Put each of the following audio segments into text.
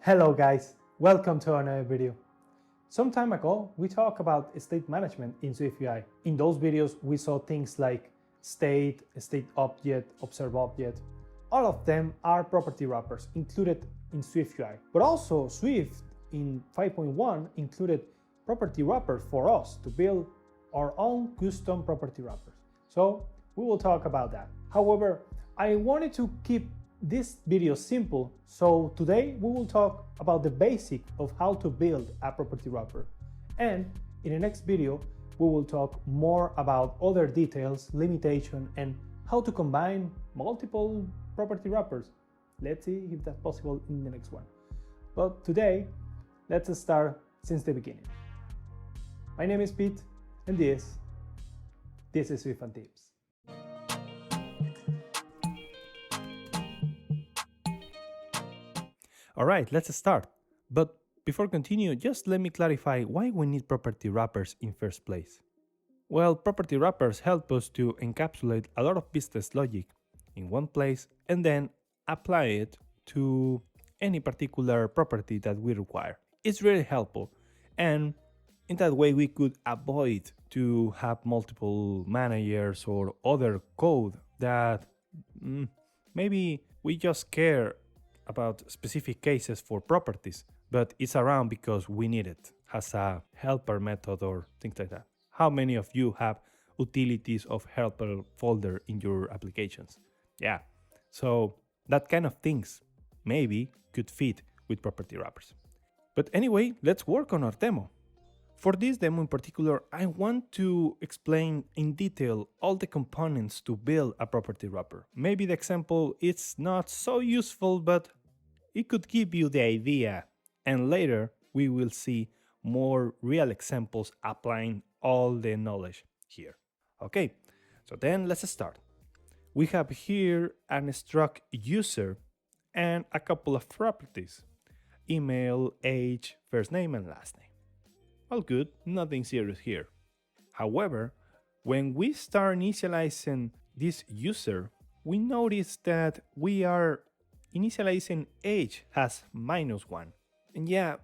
Hello guys, welcome to another video. Some time ago, we talked about state management in SwiftUI. In those videos, we saw things like state object, observe object. All of them are property wrappers included in SwiftUI. But also Swift in 5.1 included property wrappers for us to build our own custom property wrappers. So we will talk about that. However, I wanted to keep this video simple, so today we will talk about the basic of how to build a property wrapper. And in the next video, we will talk more about other details, limitation, and how to combine multiple property wrappers. Let's see if that's possible in the next one. But today, let's start since the beginning. My name is Pete, and this is Swift and Tips. All right, let's start. But before continue, just let me clarify why we need property wrappers in first place. Well, property wrappers help us to encapsulate a lot of business logic in one place and then apply it to any particular property that we require. It's really helpful, and in that way we could avoid to have multiple managers or other code that maybe we just care about specific cases for properties, but it's around because we need it as a helper method or things like that. How many of you have utilities of helper folder in your applications? Yeah, so that kind of things maybe could fit with property wrappers. But anyway, let's work on our demo. For this demo in particular, I want to explain in detail all the components to build a property wrapper. Maybe the example is not so useful, but it could give you the idea, and later we will see more real examples applying all the knowledge here. Okay, so then let's start. We have here an struct user and a couple of properties: email, age, first name, and last name. All good, nothing serious here. However, when we start initializing this user, we notice that we are initializing age as -1. And yeah,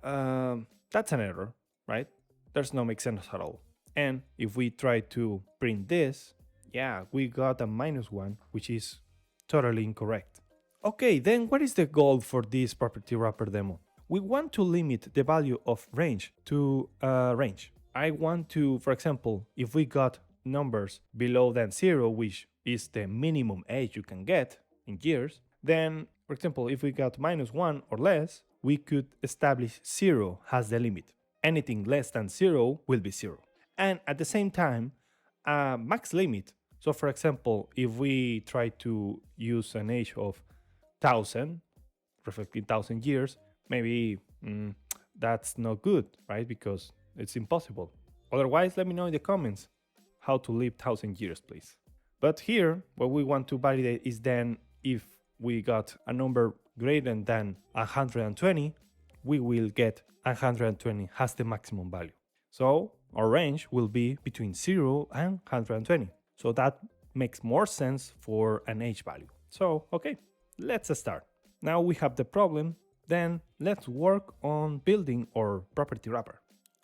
that's an error, right? There's no make sense at all. And if we try to print this, yeah, we got a -1, which is totally incorrect. Okay, then what is the goal for this property wrapper demo? We want to limit the value of range to range. I want to, for example, if we got numbers below than 0, which is the minimum age you can get in years, then, for example, if we got -1 or less, we could establish 0 as the limit. Anything less than 0 will be 0. And at the same time, a max limit. So for example, if we try to use an age of 1000, reflecting 1000 years, maybe that's not good, right? Because it's impossible. Otherwise, let me know in the comments how to live 1000 years, please. But here, what we want to validate is then if we got a number greater than 120, we will get 120 as the maximum value. So our range will be between 0 and 120. So that makes more sense for an age value. So, okay, let's start. Now we have the problem. Then let's work on building our property wrapper.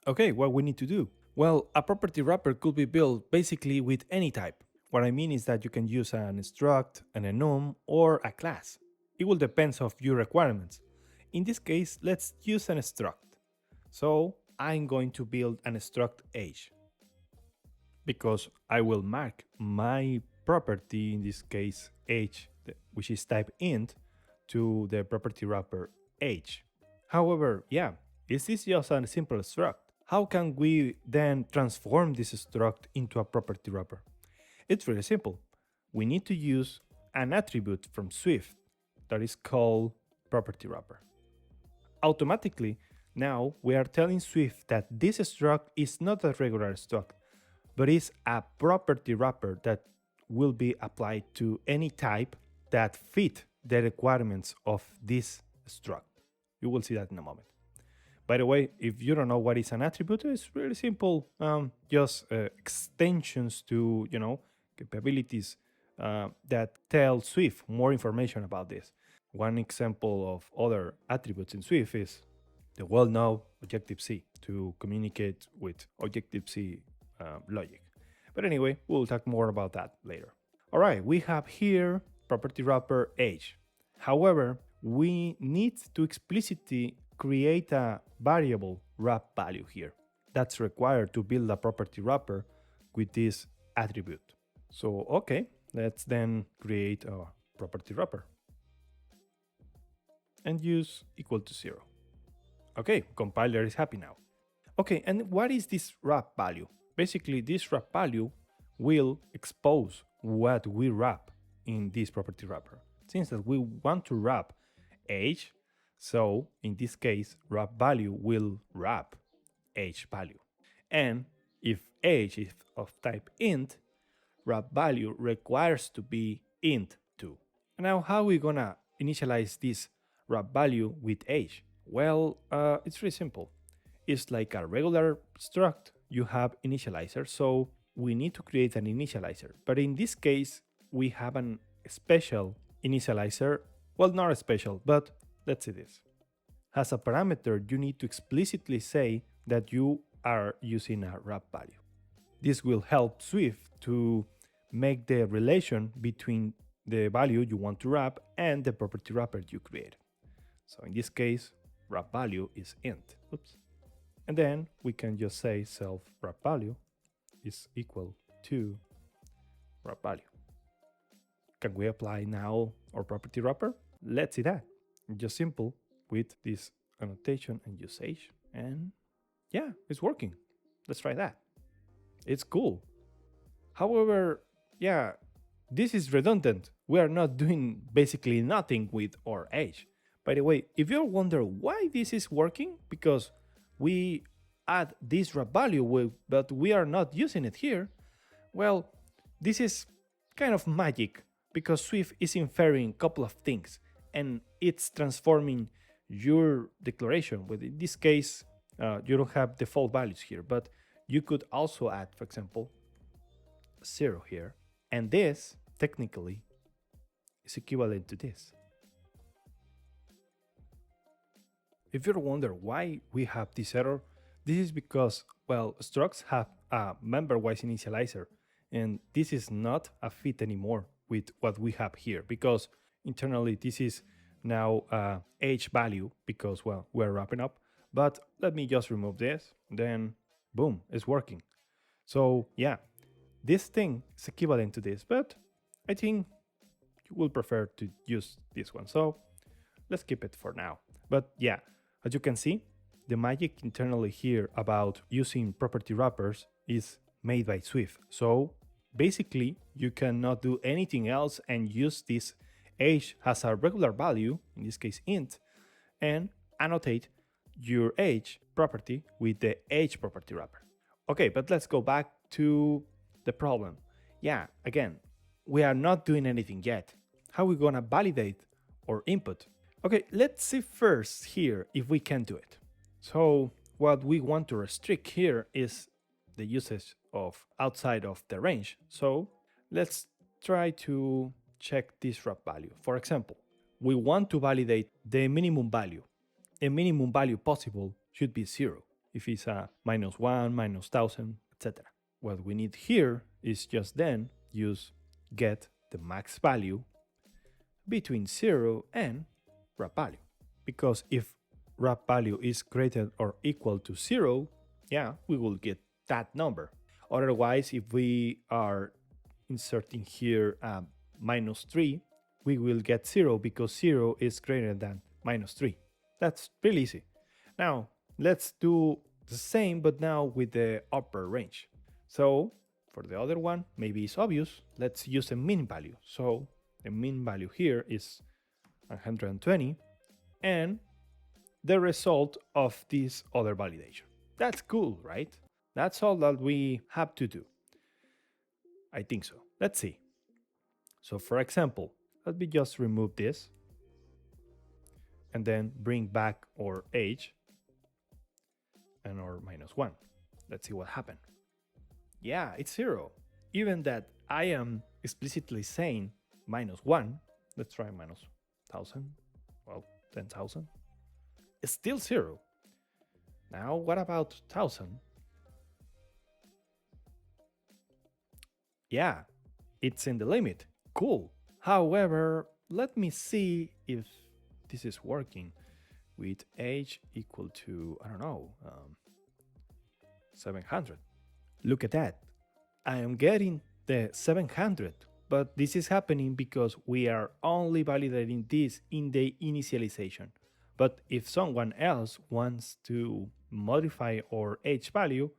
Okay, what we need to do? Well, a property wrapper could be built basically with any type. What I mean is that you can use an struct, an enum, or a class. It will depend on your requirements. In this case, let's use an struct. So I'm going to build an struct age, because I will mark my property, in this case age, which is type int, to the property wrapper age. However, yeah, this is just a simple struct. How can we then transform this struct into a property wrapper? It's really simple. We need to use an attribute from Swift that is called property wrapper. Automatically, now we are telling Swift that this struct is not a regular struct, but is a property wrapper that will be applied to any type that fit the requirements of this struct. You will see that in a moment. By the way, if you don't know what is an attribute, it's really simple. Just extensions to, capabilities that tell Swift more information about this. One example of other attributes in Swift is the well-known Objective-C to communicate with Objective-C logic. But anyway, we'll talk more about that later. All right, we have here property wrapper age. However, we need to explicitly create a variable wrap value here. That's required to build a property wrapper with this attribute. So, okay, let's then create a property wrapper and use equal to 0. Okay, compiler is happy now. Okay, and what is this wrap value? Basically, this wrap value will expose what we wrap in this property wrapper. Since that we want to wrap age, so in this case, wrap value will wrap age value. And if age is of type int, wrap value requires to be int too. Now, how are we gonna initialize this wrap value with age? Well, it's really simple. It's like a regular struct. You have initializer, so we need to create an initializer. But in this case, we have a special initializer. Well, not a special, but let's see this. As a parameter, you need to explicitly say that you are using a wrap value. This will help Swift to make the relation between the value you want to wrap and the property wrapper you create. So in this case, wrap value is int. Oops. And then we can just say self wrap value is equal to wrap value. Can we apply now our property wrapper? Let's see that. Just simple with this annotation and usage. And yeah, it's working. Let's try that. It's cool. However, yeah, this is redundant. We are not doing basically nothing with our age. By the way, if you wonder why this is working, because we add this wrap value, but we are not using it here, well, this is kind of magic because Swift is inferring a couple of things and it's transforming your declaration. But in this case, you don't have default values here, but you could also add, for example, 0 here. And this, technically, is equivalent to this. If you wonder why we have this error, this is because, well, structs have a member-wise initializer, and this is not a fit anymore with what we have here, because internally this is now age value, because, well, we're wrapping up. But let me just remove this, then boom, it's working. So yeah, this thing is equivalent to this, but I think you will prefer to use this one. So let's keep it for now. But yeah, as you can see, the magic internally here about using property wrappers is made by Swift. So basically, you cannot do anything else and use this age as a regular value, in this case int, and annotate your age property with the age property wrapper. Okay, but let's go back to the problem. Yeah, again, we are not doing anything yet. How are we gonna validate our input? Okay, let's see first here if we can do it. So what we want to restrict here is the usage of outside of the range. So let's try to check this wrap value. For example, we want to validate the minimum value. A minimum value possible should be 0. If it's a -1, -1000, etc. What we need here is just then use get the max value between 0 and wrap value. Because if wrap value is greater or equal to 0, yeah, we will get that number. Otherwise, if we are inserting here -3, we will get 0 because 0 is greater than -3. That's really easy. Now, let's do the same, but now with the upper range. So for the other one, maybe it's obvious. Let's use a min value. So the min value here is 120 and the result of this other validation. That's cool, right? That's all that we have to do. I think so. Let's see. So for example, let me just remove this and then bring back our age and our -1. Let's see what happened. Yeah, it's 0. Even that I am explicitly saying -1, let's try 1,000, well, 10,000. It's still 0. Now, what about 1,000? Yeah, it's in the limit. Cool. However, let me see if this is working with age equal to, I don't know, 700. Look at that. I am getting the 700, but this is happening because we are only validating this in the initialization. But if someone else wants to modify our age value,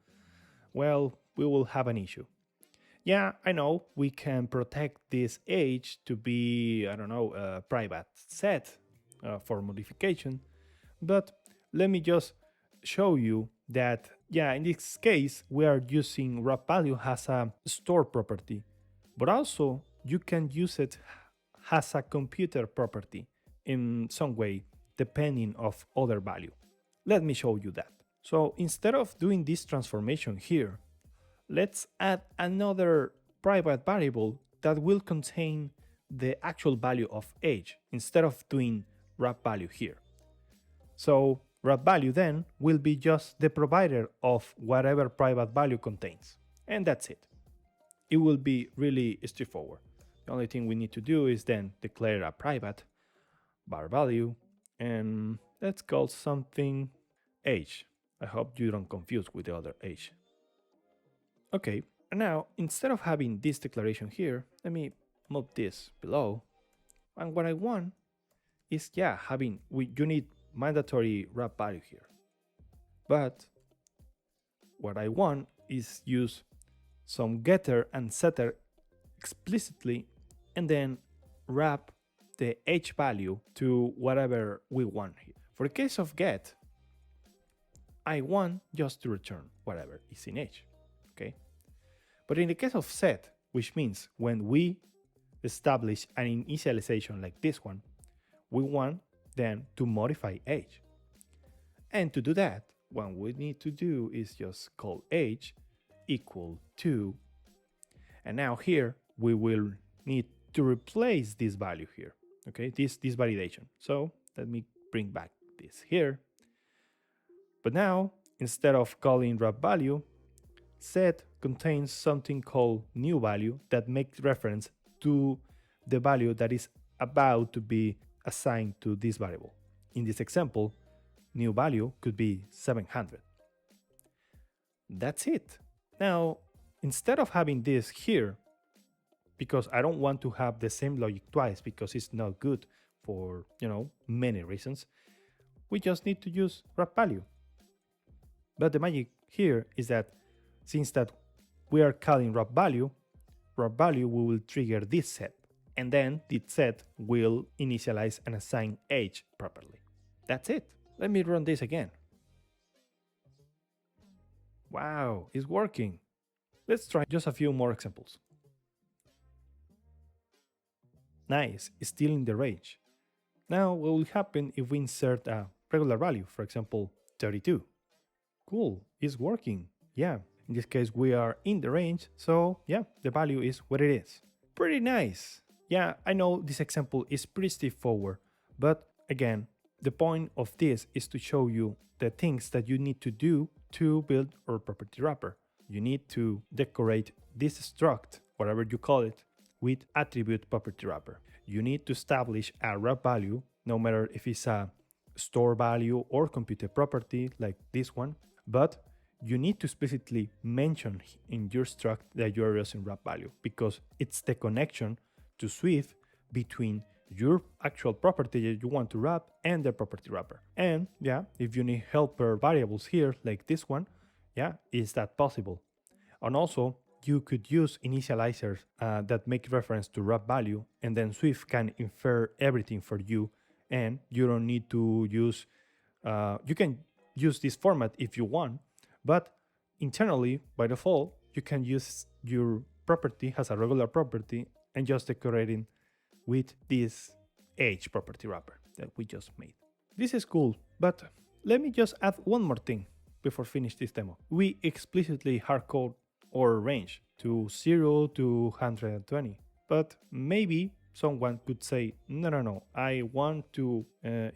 well, we will have an issue. Yeah, I know we can protect this age to be, I don't know, a private set for modification, but let me just show you that, yeah, in this case, we are using wrappedValue as a store property, but also you can use it as a computer property in some way, depending of other value. Let me show you that. So instead of doing this transformation here, let's add another private variable that will contain the actual value of age instead of doing wrappedValue here. So wrappedValue then will be just the provider of whatever private value contains. And that's it. It will be really straightforward. The only thing we need to do is then declare a private var value, and let's call something age. I hope you don't confuse with the other age. Okay, now instead of having this declaration here, let me move this below. And what I want is, yeah, you need mandatory wrappedValue here. But what I want is use some getter and setter explicitly and then wrap the age value to whatever we want here. For the case of get, I want just to return whatever is in age, okay? But in the case of set, which means when we establish an initialization like this one, we want then to modify age. And to do that, what we need to do is just call age equal to, and now here we will need to replace this value here, okay, this validation. So let me bring back this here. But now, instead of calling wrappedValue, set contains something called new value that makes reference to the value that is about to be assigned to this variable. In this example, new value could be 700. That's it. Now, instead of having this here, because I don't want to have the same logic twice because it's not good for, many reasons, we just need to use wrappedValue. But the magic here is that since that we are calling wrappedValue we will trigger this set, and then this set will initialize and assign age properly. That's it. Let me run this again. Wow, it's working. Let's try just a few more examples. Nice, it's still in the range. Now, what will happen if we insert a regular value, for example, 32? Cool, it's working. Yeah, in this case, we are in the range, so yeah, the value is what it is. Pretty nice. Yeah, I know this example is pretty straightforward, but again, the point of this is to show you the things that you need to do to build our property wrapper. You need to decorate this struct, whatever you call it, with attribute property wrapper. You need to establish a wrappedValue, no matter if it's a store value or computed property like this one, but you need to explicitly mention in your struct that you are using wrappedValue because it's the connection to Swift between your actual property that you want to wrap and the property wrapper. And yeah, if you need helper variables here like this one, yeah, is that possible? And also, you could use initializers that make reference to wrappedValue, and then Swift can infer everything for you, and you don't need to use, you can use this format if you want, but internally, by default, you can use your property as a regular property and just decorating with this age property wrapper that we just made. This is cool, but let me just add one more thing before finish this demo. We explicitly hardcode our range to 0 to 120, but maybe someone could say, no, I want to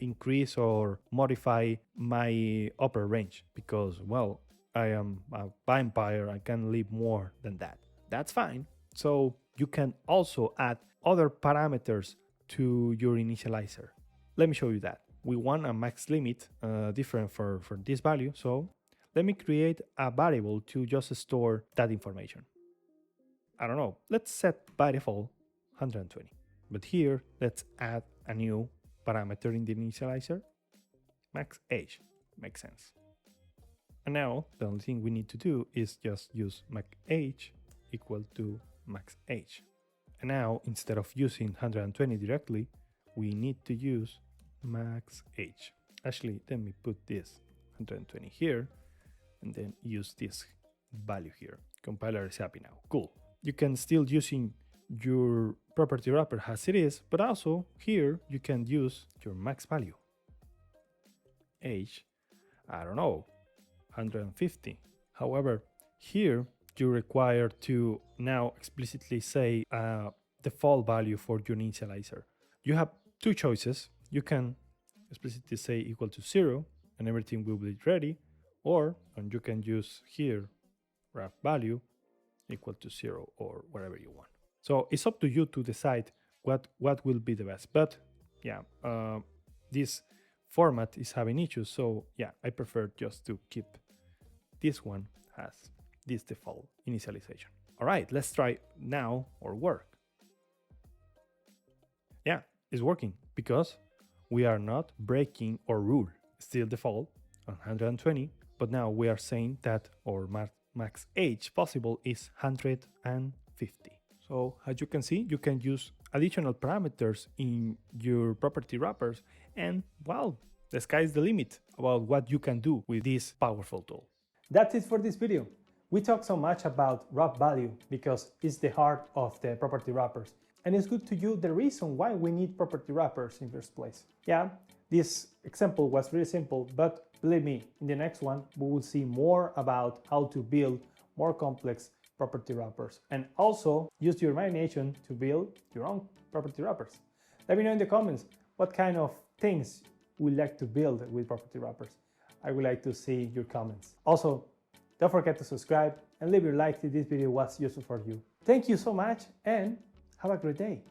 increase or modify my upper range because, well, I am a vampire, I can live more than that. That's fine. So you can also add other parameters to your initializer. Let me show you that. We want a max limit different for this value, so let me create a variable to just store that information. I don't know, let's set by default 120. But here, let's add a new parameter in the initializer, max age. Makes sense. And now the only thing we need to do is just use max age equal to max age. And now instead of using 120 directly, we need to use max age. Actually, let me put this 120 here and then use this value here. Compiler is happy now. Cool. You can still using your property wrapper as it is, but also here you can use your max value. Age, I don't know, 150. However, here you require to now explicitly say default value for your initializer. You have two choices. You can explicitly say equal to 0 and everything will be ready, or and you can use here wrappedValue equal to 0 or whatever you want. So it's up to you to decide what will be the best. But yeah, this format is having issues, so yeah, I prefer just to keep this one as this default initialization. All right, let's try now or work. Yeah, it's working because we are not breaking our rule. Still default on 120, but now we are saying that our max age possible is 150. So as you can see, you can use additional parameters in your property wrappers, and well, the sky is the limit about what you can do with this powerful tool. That's it for this video. We talk so much about wrappedValue because it's the heart of the property wrappers, and it's good to you the reason why we need property wrappers in first place. Yeah, this example was really simple, but believe me, in the next one we will see more about how to build more complex property wrappers and also use your imagination to build your own property wrappers. Let me know in the comments what kind of things you would like to build with property wrappers. I would like to see your comments. Also, don't forget to subscribe and leave your like if this video was useful for you. Thank you so much and have a great day.